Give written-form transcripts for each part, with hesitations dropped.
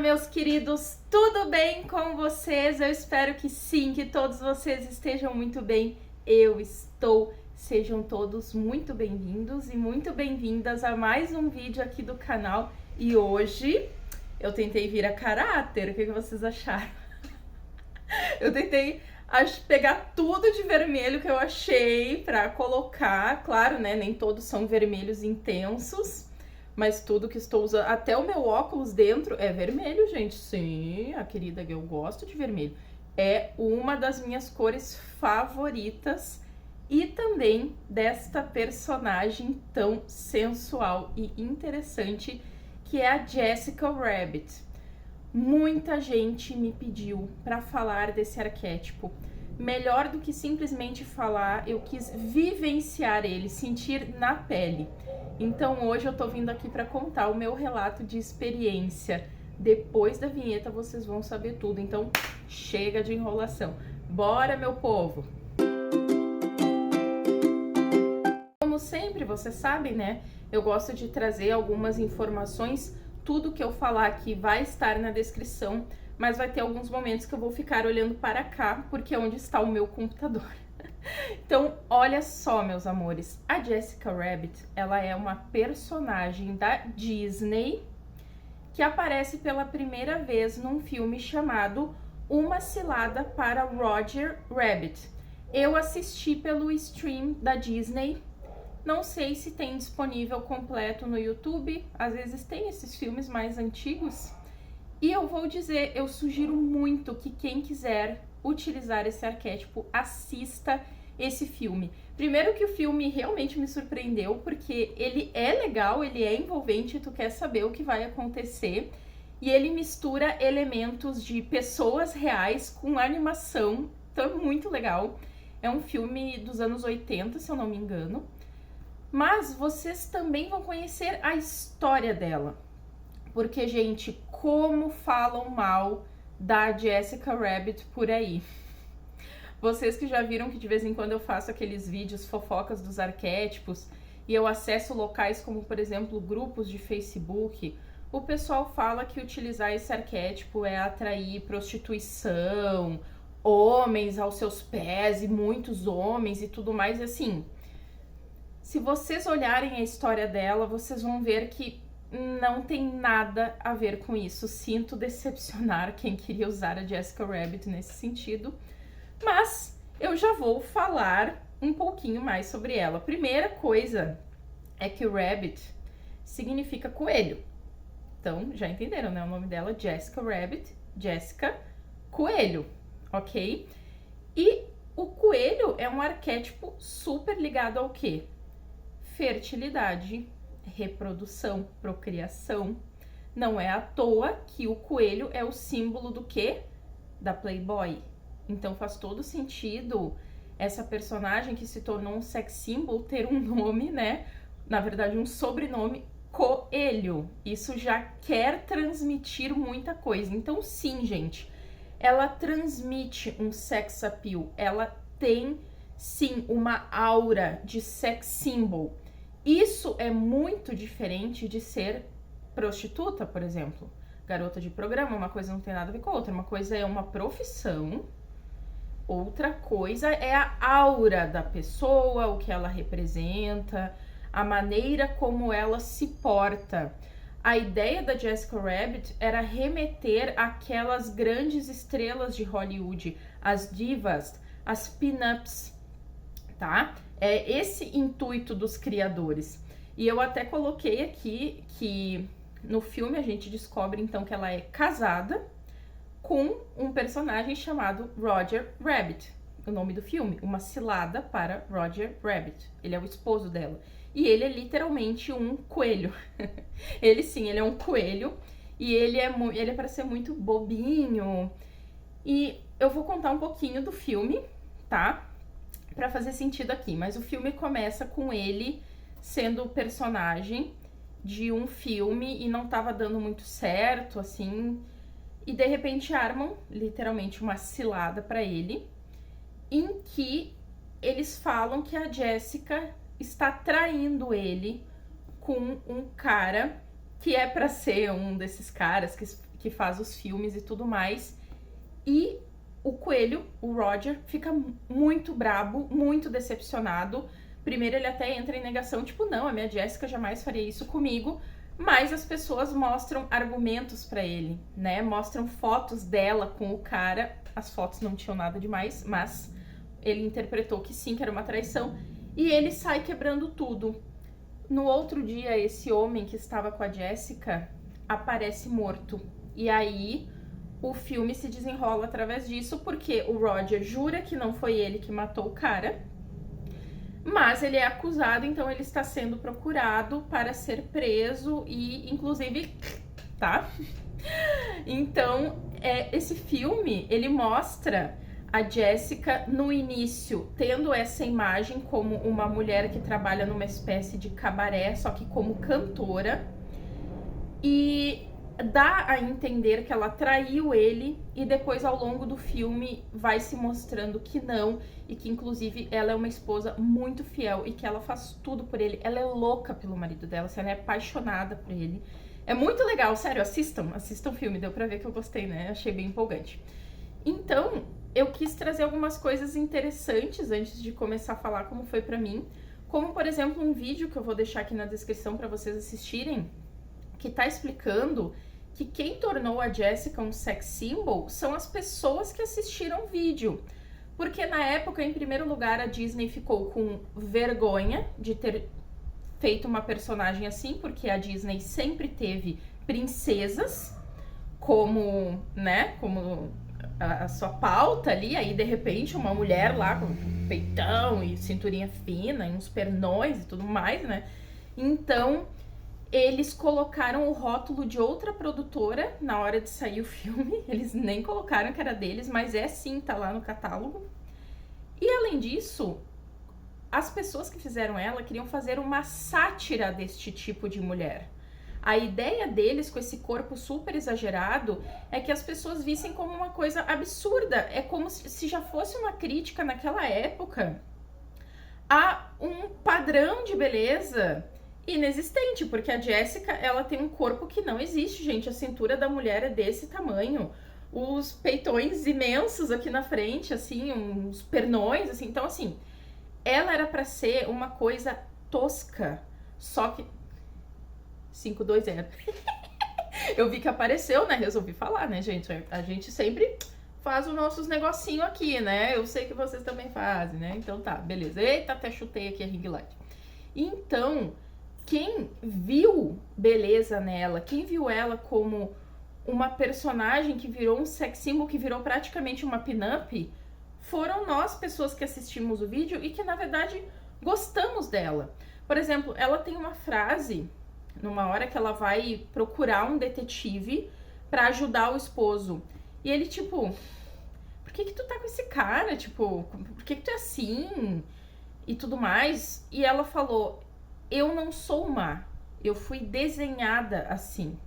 meus queridos, tudo bem com vocês? Eu espero que sim, que todos vocês estejam muito bem. Eu estou. Sejam todos muito bem-vindos e muito bem-vindas a mais um vídeo aqui do canal. E hoje eu tentei vir a caráter, o que vocês acharam? Eu tentei pegar tudo de vermelho que eu achei pra colocar, claro, né, nem todos são vermelhos intensos, mas tudo que estou usando, até o meu óculos dentro é vermelho, gente. Sim, a querida, eu gosto de vermelho. É uma das minhas cores favoritas e também desta personagem tão sensual e interessante que é a Jessica Rabbit. Muita gente me pediu para falar desse arquétipo. Melhor do que simplesmente falar, eu quis vivenciar ele, sentir na pele. Então hoje eu tô vindo aqui para contar o meu relato de experiência. Depois da vinheta vocês vão saber tudo, então chega de enrolação. Bora, meu povo! Como sempre, vocês sabem, né? Eu gosto de trazer algumas informações. Tudo que eu falar aqui vai estar na descrição, mas vai ter alguns momentos que eu vou ficar olhando para cá, porque é onde está o meu computador. Então, olha só, meus amores, a Jessica Rabbit, ela é uma personagem da Disney que aparece pela primeira vez num filme chamado Uma Cilada para Roger Rabbit. Eu assisti pelo stream da Disney. Não sei se tem disponível completo no YouTube, às vezes tem esses filmes mais antigos. E eu vou dizer, eu sugiro muito que quem quiser utilizar esse arquétipo, assista esse filme. Primeiro que o filme realmente me surpreendeu, porque ele é legal, ele é envolvente, tu quer saber o que vai acontecer. E ele mistura elementos de pessoas reais com animação, então é muito legal. É um filme dos anos 80, se eu não me engano. Mas vocês também vão conhecer a história dela. Porque, gente, como falam mal da Jessica Rabbit por aí. Vocês que já viram que de vez em quando eu faço aqueles vídeos fofocas dos arquétipos e eu acesso locais como, por exemplo, grupos de Facebook, o pessoal fala que utilizar esse arquétipo é atrair prostituição, homens aos seus pés e muitos homens e tudo mais, e assim... Se vocês olharem a história dela, vocês vão ver que não tem nada a ver com isso. Sinto decepcionar quem queria usar a Jessica Rabbit nesse sentido, mas eu já vou falar um pouquinho mais sobre ela. Primeira coisa é que Rabbit significa coelho. Então, já entenderam, né? O nome dela é Jessica Rabbit, Jessica Coelho, ok? E o coelho é um arquétipo super ligado ao quê? Fertilidade, reprodução, procriação. Não é à toa que o coelho é o símbolo do quê? Da Playboy. Então faz todo sentido essa personagem que se tornou um sex symbol ter um nome, né? Na verdade, um sobrenome Coelho. Isso já quer transmitir muita coisa. Então sim, gente, ela transmite um sex appeal. Ela tem, sim, uma aura de sex symbol. Isso é muito diferente de ser prostituta, por exemplo. Garota de programa, uma coisa não tem nada a ver com a outra. Uma coisa é uma profissão, outra coisa é a aura da pessoa, o que ela representa, a maneira como ela se porta. A ideia da Jessica Rabbit era remeter àquelas grandes estrelas de Hollywood, as divas, as pin-ups, tá? É esse intuito dos criadores. E eu até coloquei aqui que no filme a gente descobre então que ela é casada com um personagem chamado Roger Rabbit. O nome do filme, Uma Cilada para Roger Rabbit. Ele é o esposo dela. E ele é literalmente um coelho. Ele sim, ele é um coelho. E ele é para ser muito bobinho. E eu vou contar um pouquinho do filme, tá? Pra fazer sentido aqui, mas o filme começa com ele sendo o personagem de um filme e não tava dando muito certo, assim, e de repente armam literalmente uma cilada pra ele, em que eles falam que a Jessica está traindo ele com um cara que é pra ser um desses caras que faz os filmes e tudo mais. E o coelho, o Roger, fica muito brabo, muito decepcionado. Primeiro ele até entra em negação, tipo, não, a minha Jessica jamais faria isso comigo. Mas as pessoas mostram argumentos pra ele, né? Mostram fotos dela com o cara. As fotos não tinham nada demais, mas ele interpretou que sim, que era uma traição. E ele sai quebrando tudo. No outro dia, esse homem que estava com a Jessica aparece morto. E aí o filme se desenrola através disso, porque o Roger jura que não foi ele que matou o cara, mas ele é acusado, então ele está sendo procurado para ser preso e, inclusive, tá? Então, esse filme, ele mostra a Jessica no início tendo essa imagem como uma mulher que trabalha numa espécie de cabaré, só que como cantora, e dá a entender que ela traiu ele, e depois ao longo do filme vai se mostrando que não, e que inclusive ela é uma esposa muito fiel e que ela faz tudo por ele. Ela é louca pelo marido dela, assim, ela é apaixonada por ele. É muito legal, sério, assistam o filme, deu pra ver que eu gostei, né? Achei bem empolgante. Então, eu quis trazer algumas coisas interessantes antes de começar a falar como foi pra mim, como por exemplo um vídeo que eu vou deixar aqui na descrição pra vocês assistirem, que tá explicando que quem tornou a Jessica um sex symbol são as pessoas que assistiram o vídeo. Porque na época, em primeiro lugar, a Disney ficou com vergonha de ter feito uma personagem assim, porque a Disney sempre teve princesas como, né, como a sua pauta ali, aí de repente uma mulher lá com peitão e cinturinha fina e uns pernões e tudo mais, né? Então eles colocaram o rótulo de outra produtora na hora de sair o filme. Eles nem colocaram que era deles, mas sim, tá lá no catálogo. E além disso, as pessoas que fizeram ela queriam fazer uma sátira deste tipo de mulher. A ideia deles com esse corpo super exagerado é que as pessoas vissem como uma coisa absurda. É como se já fosse uma crítica naquela época a um padrão de beleza inexistente, porque a Jessica, ela tem um corpo que não existe, gente. A cintura da mulher é desse tamanho, os peitões imensos aqui na frente, assim, uns pernões, assim. Então, assim, ela era pra ser uma coisa tosca, só que 520. Eu vi que apareceu, né? Resolvi falar, né, gente? A gente sempre faz os nossos negocinhos aqui, né? Eu sei que vocês também fazem, né? Então tá, beleza. Eita, até chutei aqui a ring light. Então, quem viu beleza nela, quem viu ela como uma personagem que virou um sex symbol, que virou praticamente uma pin-up, foram nós, pessoas que assistimos o vídeo e que, na verdade, gostamos dela. Por exemplo, ela tem uma frase, numa hora que ela vai procurar um detetive pra ajudar o esposo. E ele, tipo, por que tu tá com esse cara? Tipo, por que tu é assim? E tudo mais. E ela falou, eu não sou má, eu fui desenhada assim.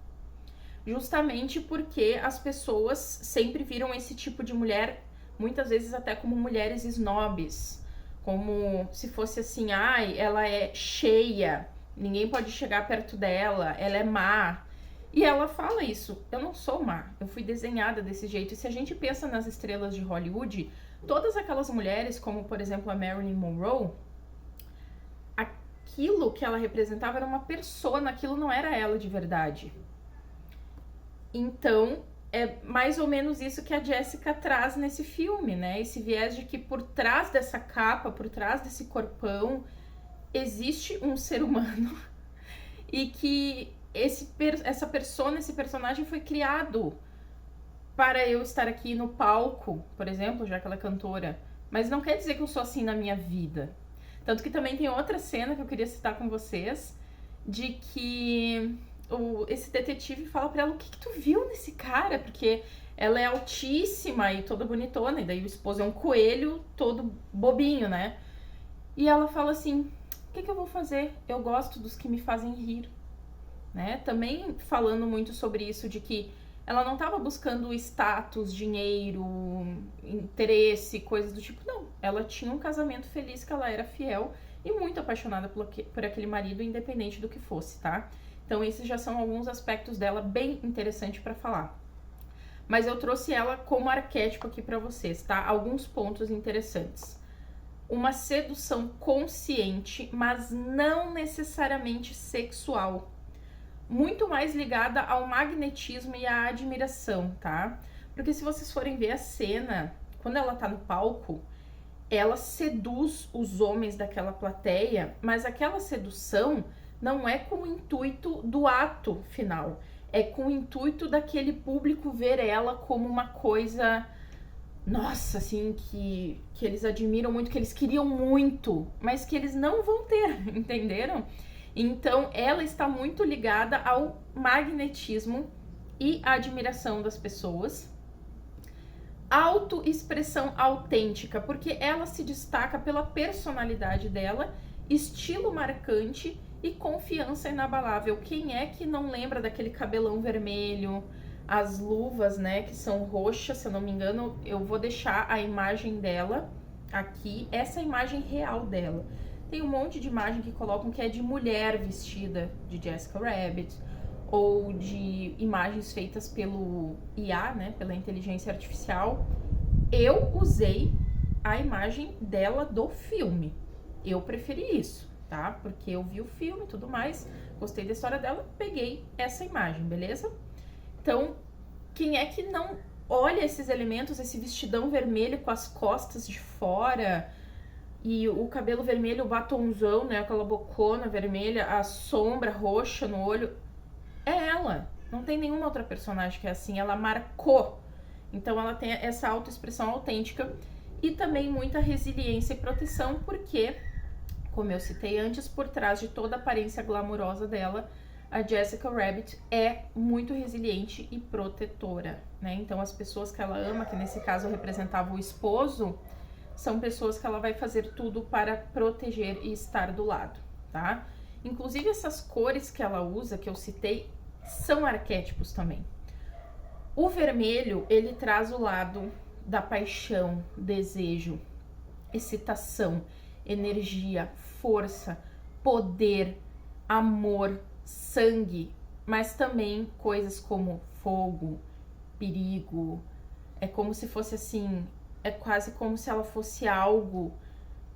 Justamente porque as pessoas sempre viram esse tipo de mulher, muitas vezes até como mulheres snobs, como se fosse assim, ai, ela é cheia, ninguém pode chegar perto dela, ela é má. E ela fala isso, eu não sou má, eu fui desenhada desse jeito. E se a gente pensa nas estrelas de Hollywood, todas aquelas mulheres, como por exemplo a Marilyn Monroe, aquilo que ela representava era uma persona, aquilo não era ela de verdade. Então, é mais ou menos isso que a Jessica traz nesse filme, né? Esse viés de que por trás dessa capa, por trás desse corpão, existe um ser humano e que essa persona, esse personagem foi criado para eu estar aqui no palco, por exemplo, já que ela é cantora. Mas não quer dizer que eu sou assim na minha vida. Tanto que também tem outra cena que eu queria citar com vocês, de que esse detetive fala pra ela, o que tu viu nesse cara? Porque ela é altíssima e toda bonitona, e daí o esposo é um coelho todo bobinho, né? E ela fala assim, o que eu vou fazer? Eu gosto dos que me fazem rir, né? Também falando muito sobre isso, de que ela não estava buscando status, dinheiro, interesse, coisas do tipo, não. Ela tinha um casamento feliz, que ela era fiel e muito apaixonada por aquele marido, independente do que fosse, tá? Então esses já são alguns aspectos dela bem interessante para falar. Mas eu trouxe ela como arquétipo aqui para vocês, tá? Alguns pontos interessantes. Uma sedução consciente, mas não necessariamente sexual. Muito mais ligada ao magnetismo e à admiração, tá? Porque se vocês forem ver a cena, quando ela tá no palco, ela seduz os homens daquela plateia, mas aquela sedução não é com o intuito do ato final, é com o intuito daquele público ver ela como uma coisa, nossa, assim, que eles admiram muito, que eles queriam muito, mas que eles não vão ter, entenderam? Então, ela está muito ligada ao magnetismo e à admiração das pessoas. Autoexpressão autêntica, porque ela se destaca pela personalidade dela, estilo marcante e confiança inabalável. Quem é que não lembra daquele cabelão vermelho, as luvas, né, que são roxas, se eu não me engano? Eu vou deixar a imagem dela aqui, essa é a imagem real dela. Tem um monte de imagem que colocam que é de mulher vestida de Jessica Rabbit, ou de imagens feitas pelo IA, né, pela inteligência artificial. Eu usei a imagem dela do filme. Eu preferi isso, tá? Porque eu vi o filme e tudo mais, gostei da história dela, peguei essa imagem, beleza? Então, quem é que não olha esses elementos, esse vestidão vermelho com as costas de fora e o cabelo vermelho, o batonzão, né, aquela bocona vermelha, a sombra roxa no olho? É ela, não tem nenhuma outra personagem que é assim, ela marcou. Então ela tem essa autoexpressão autêntica e também muita resiliência e proteção, porque, como eu citei antes, por trás de toda a aparência glamurosa dela, a Jessica Rabbit é muito resiliente e protetora, né? Então as pessoas que ela ama, que nesse caso representava o esposo, são pessoas que ela vai fazer tudo para proteger e estar do lado, tá? Inclusive essas cores que ela usa, que eu citei, são arquétipos também. O vermelho, ele traz o lado da paixão, desejo, excitação, energia, força, poder, amor, sangue, mas também coisas como fogo, perigo. É como se fosse assim, é quase como se ela fosse algo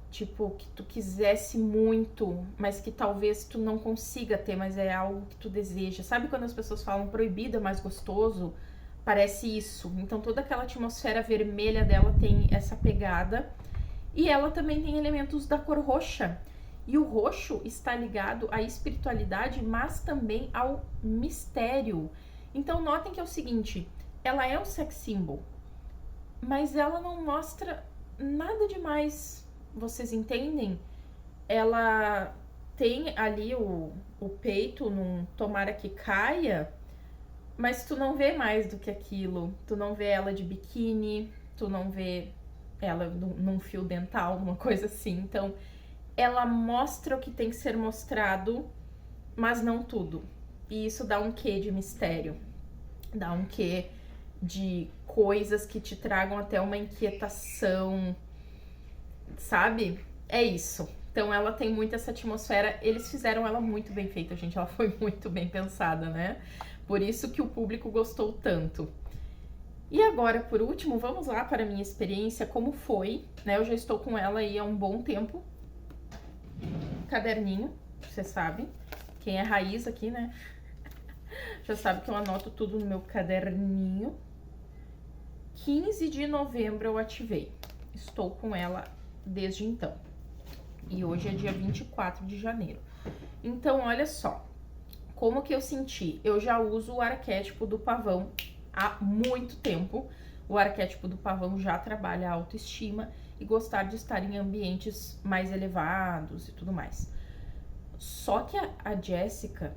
tipo, que tu quisesse muito, mas que talvez tu não consiga ter, mas é algo que tu deseja. Sabe quando as pessoas falam proibido é mais gostoso? Parece isso. Então toda aquela atmosfera vermelha dela tem essa pegada. E ela também tem elementos da cor roxa. E o roxo está ligado à espiritualidade, mas também ao mistério. Então notem que é o seguinte, ela é um sex symbol, mas ela não mostra nada demais. Vocês entendem? Ela tem ali o peito num tomara que caia, mas tu não vê mais do que aquilo. Tu não vê ela de biquíni, tu não vê ela num fio dental, uma coisa assim. Então, ela mostra o que tem que ser mostrado, mas não tudo. E isso dá um quê de mistério. Dá um quê de coisas que te tragam até uma inquietação, sabe? É isso. Então ela tem muito essa atmosfera. Eles fizeram ela muito bem feita, gente. Ela foi muito bem pensada, né? Por isso que o público gostou tanto. E agora, por último, vamos lá para a minha experiência, como foi, né? Eu já estou com ela aí há um bom tempo. Caderninho, você sabe. Quem é raiz aqui, né? Já sabe que eu anoto tudo no meu caderninho. 15 de novembro eu ativei. Estou com ela desde então. E hoje é dia 24 de janeiro. Então, olha só. Como que eu senti? Eu já uso o arquétipo do pavão há muito tempo. O arquétipo do pavão já trabalha a autoestima e gostar de estar em ambientes mais elevados e tudo mais. Só que a Jessica,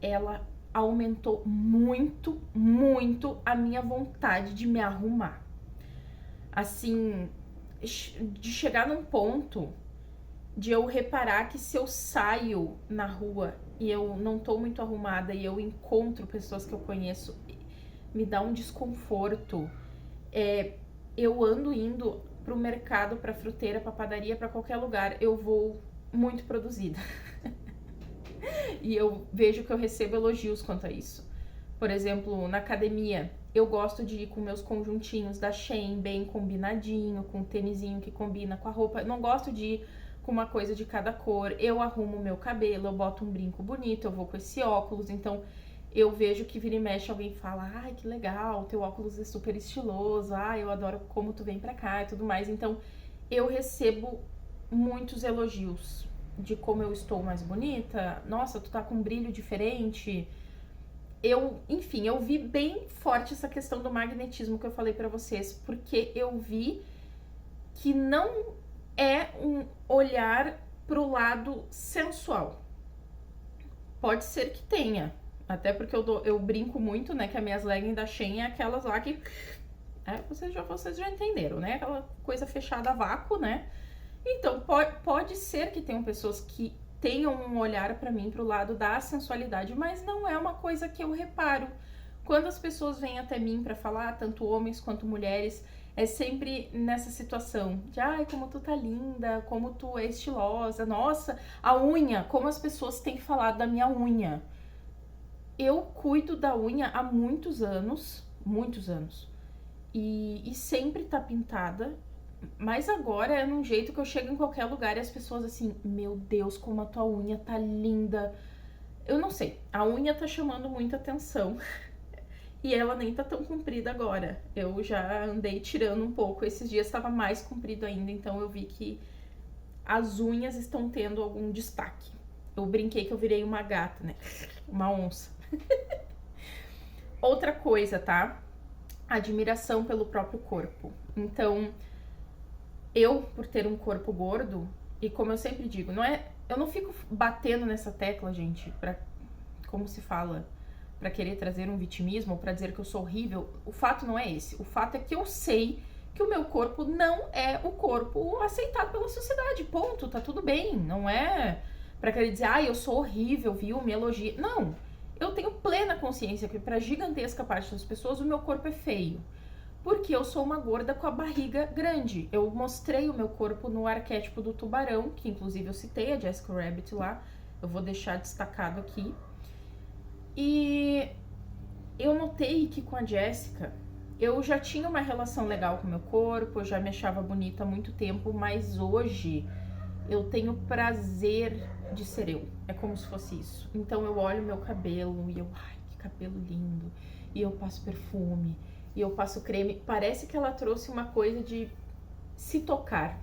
ela aumentou muito, muito a minha vontade de me arrumar. Assim, de chegar num ponto de eu reparar que se eu saio na rua e eu não tô muito arrumada e eu encontro pessoas que eu conheço, me dá um desconforto. Eu ando indo pro mercado, pra fruteira, pra padaria, pra qualquer lugar, eu vou muito produzida. E eu vejo que eu recebo elogios quanto a isso. Por exemplo, na academia, eu gosto de ir com meus conjuntinhos da Shein bem combinadinho, com um tênisinho que combina com a roupa. Eu não gosto de ir com uma coisa de cada cor. Eu arrumo o meu cabelo, eu boto um brinco bonito, eu vou com esse óculos. Então, eu vejo que vira e mexe alguém fala, ai, que legal, teu óculos é super estiloso, ai, eu adoro como tu vem pra cá e tudo mais. Então, eu recebo muitos elogios de como eu estou mais bonita. Nossa, tu tá com um brilho diferente. Enfim, eu vi bem forte essa questão do magnetismo que eu falei pra vocês, porque eu vi que não é um olhar pro lado sensual. Pode ser que tenha, até porque eu brinco muito, né, que as minhas leggings da Shein é aquelas lá que... vocês já entenderam, né? Aquela coisa fechada a vácuo, né? Então, pode ser que tenham pessoas que tenham um olhar pra mim pro lado da sensualidade, mas não é uma coisa que eu reparo. Quando as pessoas vêm até mim pra falar, tanto homens quanto mulheres, é sempre nessa situação de, ai, como tu tá linda, como tu é estilosa, nossa, a unha, como as pessoas têm falado da minha unha. Eu cuido da unha há muitos anos, e sempre tá pintada. Mas agora é num jeito que eu chego em qualquer lugar e as pessoas assim, meu Deus, como a tua unha tá linda. Eu não sei, a unha tá chamando muita atenção e ela nem tá tão comprida agora. Eu já andei tirando um pouco, esses dias estava mais comprido ainda, então eu vi que as unhas estão tendo algum destaque. Eu brinquei que eu virei uma gata, né? Uma onça. Outra coisa, tá? Admiração pelo próprio corpo. Então, eu, por ter um corpo gordo, e como eu sempre digo, eu não fico batendo nessa tecla, gente, como se fala, pra querer trazer um vitimismo ou pra dizer que eu sou horrível. O fato não é esse. O fato é que eu sei que o meu corpo não é o corpo aceitado pela sociedade. Ponto, tá tudo bem. Não é pra querer dizer, eu sou horrível, viu, me elogia. Não, eu tenho plena consciência que pra gigantesca parte das pessoas o meu corpo é feio. Porque eu sou uma gorda com a barriga grande. Eu mostrei o meu corpo no arquétipo do tubarão, que inclusive eu citei a Jessica Rabbit lá. Eu vou deixar destacado aqui. E eu notei que com a Jessica, eu já tinha uma relação legal com o meu corpo, eu já me achava bonita há muito tempo, mas hoje eu tenho prazer de ser eu. É como se fosse isso. Então eu olho meu cabelo e eu, ai, que cabelo lindo. E eu passo perfume. E eu passo creme, parece que ela trouxe uma coisa de se tocar,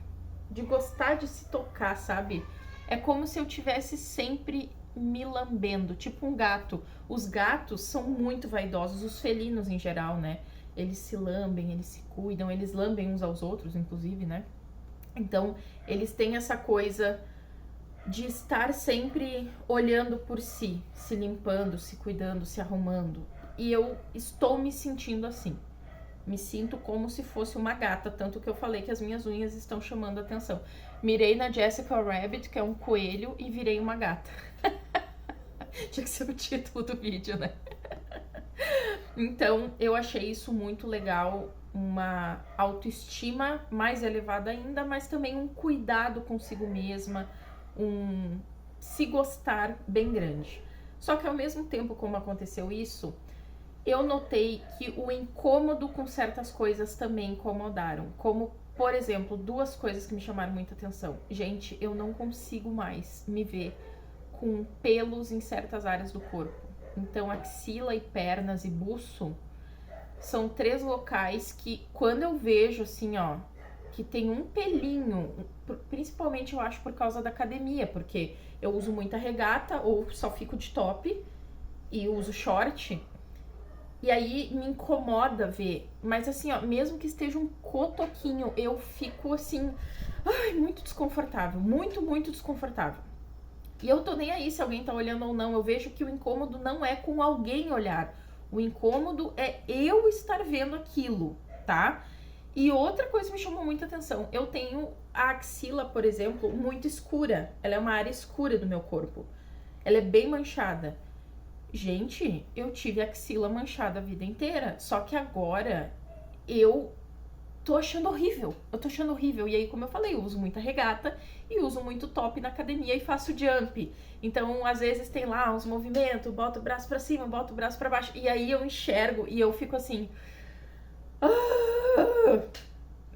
de gostar de se tocar, sabe? É como se eu tivesse sempre me lambendo, tipo um gato. Os gatos são muito vaidosos, os felinos em geral, né? Eles se lambem, eles se cuidam, eles lambem uns aos outros, inclusive, né? Então, eles têm essa coisa de estar sempre olhando por si, se limpando, se cuidando, se arrumando. E eu estou me sentindo assim. Me sinto como se fosse uma gata, tanto que eu falei que as minhas unhas estão chamando a atenção. Mirei na Jessica Rabbit, que é um coelho, e virei uma gata. Tinha que ser o título do vídeo, né? Então, eu achei isso muito legal, uma autoestima mais elevada ainda, mas também um cuidado consigo mesma, um se gostar bem grande. Só que ao mesmo tempo como aconteceu isso, eu notei que o incômodo com certas coisas também incomodaram. Como, por exemplo, duas coisas que me chamaram muita atenção. Gente, eu não consigo mais me ver com pelos em certas áreas do corpo. Então, axila e pernas e buço são 3 locais que, quando eu vejo assim, ó, que tem um pelinho, principalmente eu acho por causa da academia, porque eu uso muita regata ou só fico de top e uso short, e aí me incomoda ver, mas assim, ó, mesmo que esteja um cotoquinho, eu fico assim, ai, muito desconfortável, muito desconfortável. E eu tô nem aí se alguém tá olhando ou não, eu vejo que o incômodo não é com alguém olhar, o incômodo é eu estar vendo aquilo, tá? E outra coisa que me chamou muita atenção, eu tenho a axila, por exemplo, muito escura, ela é uma área escura do meu corpo, ela é bem manchada. Gente, eu tive axila manchada a vida inteira, só que agora eu tô achando horrível. Eu tô achando horrível. E aí, como eu falei, eu uso muita regata e uso muito top na academia e faço jump. Então, às vezes tem lá uns movimentos, boto o braço pra cima, boto o braço pra baixo. E aí eu enxergo e eu fico assim...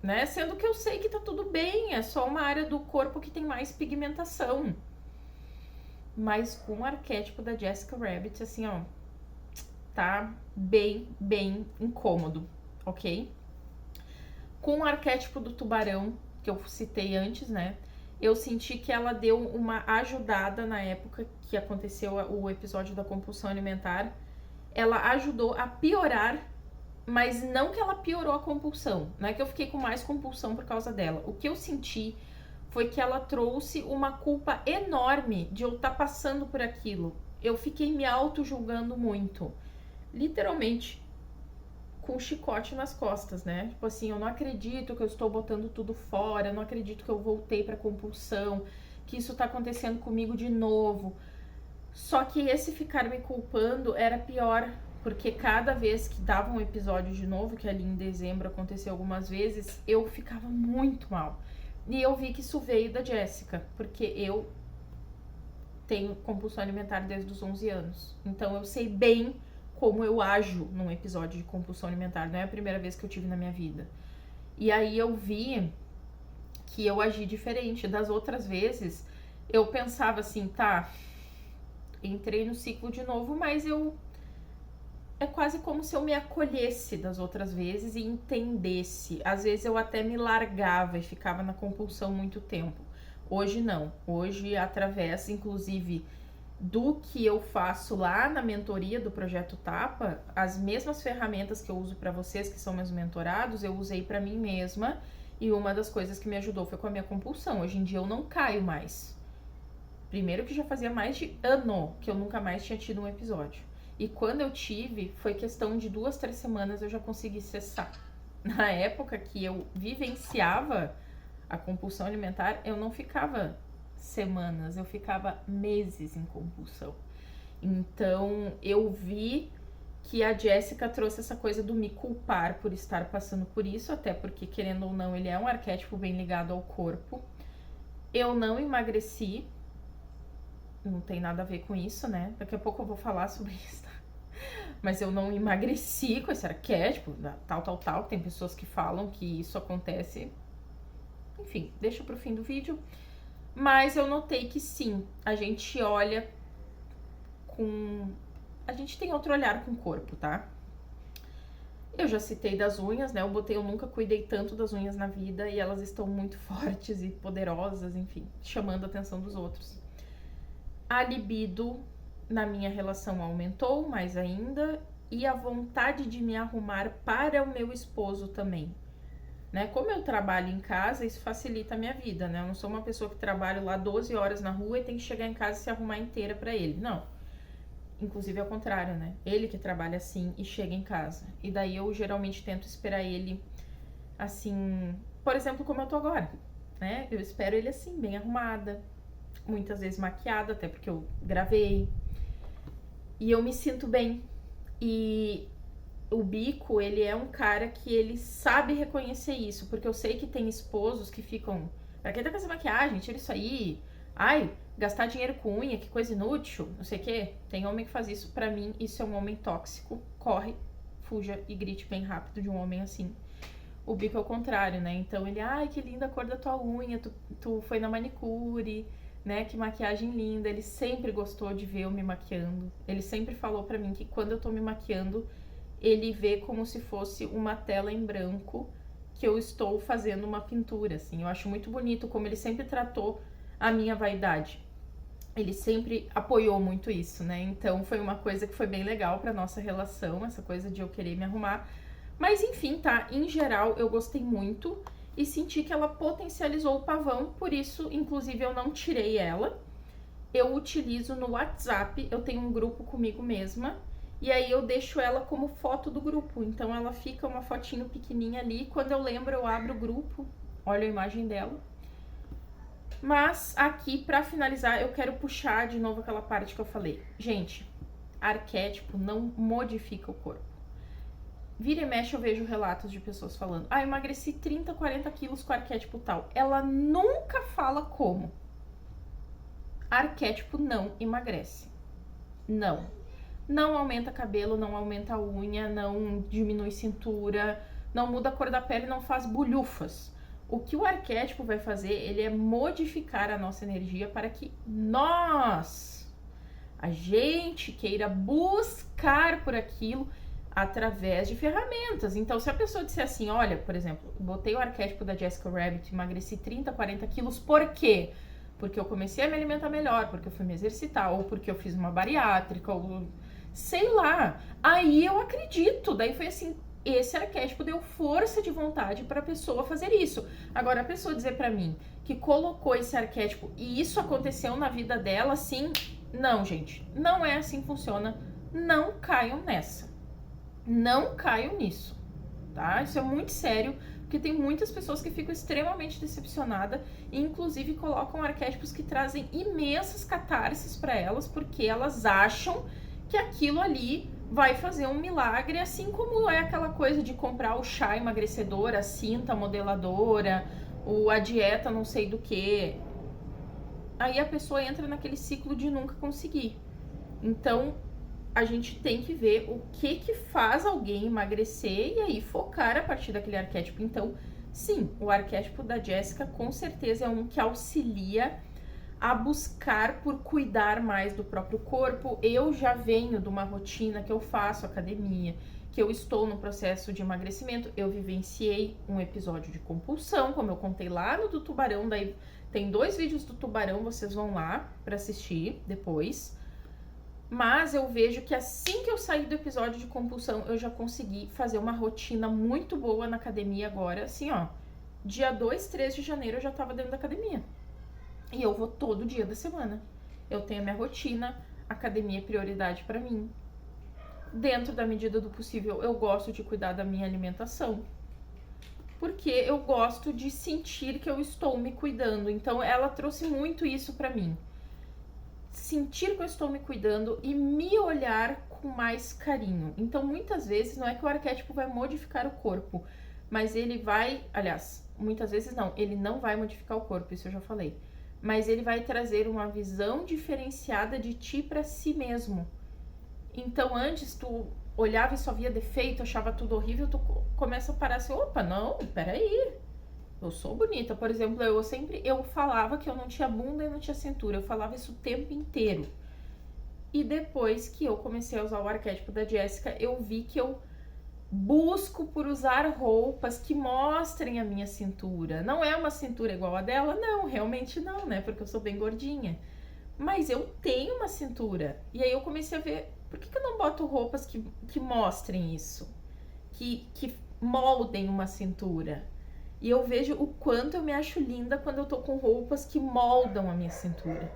né? Sendo que eu sei que tá tudo bem, é só uma área do corpo que tem mais pigmentação. Mas com o arquétipo da Jessica Rabbit, assim, ó, tá bem, bem incômodo, ok? Com o arquétipo do tubarão, que eu citei antes, né? Eu senti que ela deu uma ajudada na época que aconteceu o episódio da compulsão alimentar. Ela ajudou a piorar, mas não que ela piorou a compulsão. Não é que eu fiquei com mais compulsão por causa dela. O que eu senti foi que ela trouxe uma culpa enorme de eu estar passando por aquilo. Eu fiquei me auto-julgando muito. Literalmente, com um chicote nas costas, né? Tipo assim, eu não acredito que eu estou botando tudo fora, eu não acredito que eu voltei pra compulsão, que isso tá acontecendo comigo de novo. Só que esse ficar me culpando era pior, porque cada vez que dava um episódio de novo, que ali em dezembro aconteceu algumas vezes, eu ficava muito mal. E eu vi que isso veio da Jéssica, porque eu tenho compulsão alimentar desde os 11 anos. Então eu sei bem como eu ajo num episódio de compulsão alimentar. Não é a primeira vez que eu tive na minha vida. E aí eu vi que eu agi diferente. Das outras vezes, eu pensava assim, tá, entrei no ciclo de novo, mas eu... É quase como se eu me acolhesse das outras vezes e entendesse. Às vezes eu até me largava e ficava na compulsão muito tempo. Hoje não. Hoje, através, inclusive, do que eu faço lá na mentoria do Projeto Tapa, as mesmas ferramentas que eu uso para vocês, que são meus mentorados, eu usei para mim mesma. E uma das coisas que me ajudou foi com a minha compulsão. Hoje em dia eu não caio mais. Primeiro que já fazia mais de ano que eu nunca mais tinha tido um episódio. E quando eu tive, foi questão de 2, 3 semanas eu já consegui cessar. Na época que eu vivenciava a compulsão alimentar, eu não ficava semanas, eu ficava meses em compulsão. Então, eu vi que a Jéssica trouxe essa coisa do me culpar por estar passando por isso, até porque, querendo ou não, ele é um arquétipo bem ligado ao corpo. Eu não emagreci, não tem nada a ver com isso, né? Daqui a pouco eu vou falar sobre isso, tá? Mas eu não emagreci com esse arquétipo, tal. Tem pessoas que falam que isso acontece. Enfim, deixa pro fim do vídeo. Mas eu notei que sim, a gente olha com... A gente tem outro olhar com o corpo, tá? Eu já citei das unhas, né? Eu nunca cuidei tanto das unhas na vida e elas estão muito fortes e poderosas, enfim, chamando a atenção dos outros. A libido na minha relação aumentou mais ainda e a vontade de me arrumar para o meu esposo também, né? Como eu trabalho em casa, isso facilita a minha vida, né? Eu não sou uma pessoa que trabalha lá 12 horas na rua e tem que chegar em casa e se arrumar inteira para ele, não. Inclusive é o contrário, né? Ele que trabalha assim e chega em casa. E daí eu geralmente tento esperar ele assim, por exemplo, como eu tô agora, né? Eu espero ele assim, bem arrumada, muitas vezes maquiada, até porque eu gravei. E eu me sinto bem. E o Bico, ele é um cara que ele sabe reconhecer isso, porque eu sei que tem esposos que ficam, pra quem tá com essa maquiagem, tira isso aí, ai, gastar dinheiro com unha, que coisa inútil, não sei o que. Tem homem que faz isso, pra mim isso é um homem tóxico, corre, fuja e grite bem rápido de um homem assim. O Bico é o contrário, né? Então ele, ai, que linda a cor da tua unha, tu foi na manicure, né? Que maquiagem linda. Ele sempre gostou de ver eu me maquiando. Ele sempre falou pra mim que quando eu tô me maquiando, ele vê como se fosse uma tela em branco que eu estou fazendo uma pintura, assim. Eu acho muito bonito como ele sempre tratou a minha vaidade. Ele sempre apoiou muito isso, né? Então foi uma coisa que foi bem legal pra nossa relação, essa coisa de eu querer me arrumar. Mas enfim, tá? Em geral, eu gostei muito e senti que ela potencializou o pavão, por isso, inclusive, eu não tirei ela. Eu utilizo no WhatsApp, eu tenho um grupo comigo mesma, e aí eu deixo ela como foto do grupo. Então ela fica uma fotinho pequenininha ali, quando eu lembro eu abro o grupo, olho a imagem dela. Mas aqui, pra finalizar, eu quero puxar de novo aquela parte que eu falei. Gente, arquétipo não modifica o corpo. Vira e mexe eu vejo relatos de pessoas falando, eu emagreci 30, 40 quilos com arquétipo tal. Ela nunca fala como. Arquétipo não emagrece. Não. Não aumenta cabelo, não aumenta a unha, não diminui cintura, não muda a cor da pele, não faz bolhufas. O que o arquétipo vai fazer, ele é modificar a nossa energia para que a gente queira buscar por aquilo através de ferramentas. Então, se a pessoa disser assim, olha, por exemplo, botei o arquétipo da Jessica Rabbit, emagreci 30, 40 quilos, por quê? Porque eu comecei a me alimentar melhor, porque eu fui me exercitar, ou porque eu fiz uma bariátrica, ou sei lá. Aí eu acredito, daí foi assim, esse arquétipo deu força de vontade para a pessoa fazer isso. Agora, a pessoa dizer para mim que colocou esse arquétipo e isso aconteceu na vida dela, assim, não, gente, não é assim que funciona. Não caiam nessa. Não caiam nisso, tá? Isso é muito sério, porque tem muitas pessoas que ficam extremamente decepcionadas e inclusive colocam arquétipos que trazem imensas catarses para elas, porque elas acham que aquilo ali vai fazer um milagre, assim como é aquela coisa de comprar o chá emagrecedor, a cinta modeladora, a dieta não sei do que. Aí a pessoa entra naquele ciclo de nunca conseguir. Então, a gente tem que ver o que faz alguém emagrecer e aí focar a partir daquele arquétipo. Então, sim, o arquétipo da Jéssica com certeza é um que auxilia a buscar por cuidar mais do próprio corpo. Eu já venho de uma rotina que eu faço academia, que eu estou no processo de emagrecimento. Eu vivenciei um episódio de compulsão, como eu contei lá no do tubarão, daí tem 2 vídeos do tubarão, vocês vão lá para assistir depois. Mas eu vejo que assim que eu saí do episódio de compulsão, eu já consegui fazer uma rotina muito boa na academia agora. Assim, ó, dia 2, 3 de janeiro eu já tava dentro da academia. E eu vou todo dia da semana. Eu tenho a minha rotina, academia é prioridade pra mim. Dentro da medida do possível, eu gosto de cuidar da minha alimentação. Porque eu gosto de sentir que eu estou me cuidando. Então, ela trouxe muito isso pra mim. Sentir que eu estou me cuidando e me olhar com mais carinho. Então, muitas vezes, não é que o arquétipo vai modificar o corpo, mas ele vai, aliás, muitas vezes não, ele não vai modificar o corpo, isso eu já falei, mas ele vai trazer uma visão diferenciada de ti para si mesmo. Então, antes tu olhava e só via defeito, achava tudo horrível, tu começa a parar assim, opa, não, peraí, eu sou bonita. Por exemplo, eu falava que eu não tinha bunda e não tinha cintura. Eu falava isso o tempo inteiro. E depois que eu comecei a usar o arquétipo da Jéssica, eu vi que eu busco por usar roupas que mostrem a minha cintura. Não é uma cintura igual a dela? Não, realmente não, né? Porque eu sou bem gordinha. Mas eu tenho uma cintura. E aí eu comecei a ver, por que eu não boto roupas que mostrem isso? Que moldem uma cintura? E eu vejo o quanto eu me acho linda quando eu tô com roupas que moldam a minha cintura,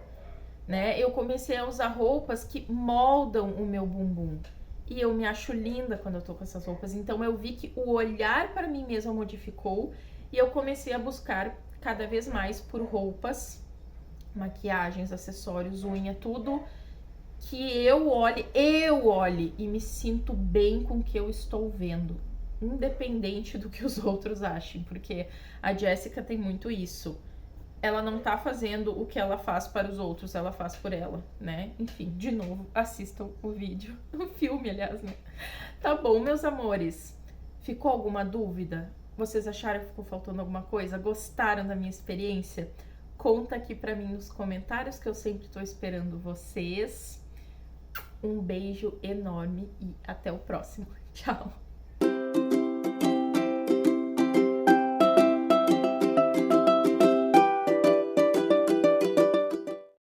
né? Eu comecei a usar roupas que moldam o meu bumbum. E eu me acho linda quando eu tô com essas roupas. Então eu vi que o olhar para mim mesma modificou e eu comecei a buscar cada vez mais por roupas, maquiagens, acessórios, unha, tudo que eu olhe e me sinto bem com o que eu estou vendo. Independente do que os outros achem, porque a Jéssica tem muito isso. Ela não tá fazendo o que ela faz para os outros, ela faz por ela, né? Enfim, de novo, assistam o vídeo, o filme, aliás, né? Tá bom, meus amores. Ficou alguma dúvida? Vocês acharam que ficou faltando alguma coisa? Gostaram da minha experiência? Conta aqui pra mim nos comentários, que eu sempre tô esperando vocês. Um beijo enorme e até o próximo. Tchau!